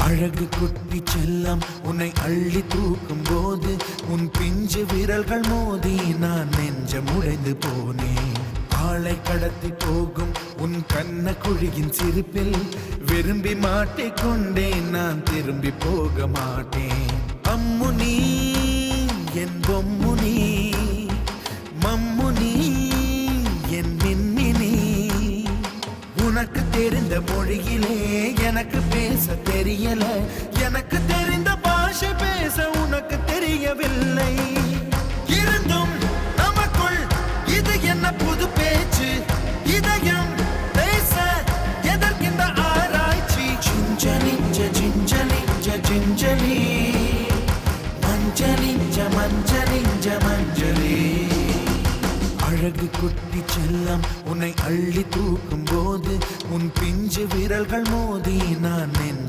அழகு குட்டி செல்லம் உன்னை அள்ளி தூக்கும் போது உன் பிஞ்சு விரல்கள் மோதி நான் நெஞ்சம் உடைந்து போனேன். ஆளை கடத்தி போகும் உன் கண்ண குழியின் சிரிப்பில் விரும்பி மாட்டிக்கொண்டேன், நான் திரும்பி போக மாட்டேன். அம்முனி என் பொம்முனி, மம்முனி என் மின்மினி, உனக்கு தெரிந்த மொழியிலே எனக்கு பேச தெரியல, எனக்கு தெரிந்த பாஷை பேச உனக்கு தெரியவில்லை. இருந்தும் நமக்குள் இது என்ன புது பேச்சு, இதயம் பேச எதற்கின்ற ஆராய்ச்சி. சிஞ்சலிஞ்ச சிஞ்சலிஞ்ச சிஞ்சலி, மஞ்சளிஞ்ச மஞ்சளிஞ்ச மஞ்சளி. அழகு குட்டி செல்லம் உன்னை அள்ளி தூக்கும் போது உன் பிஞ்சு விரல்கள் மோதி நான்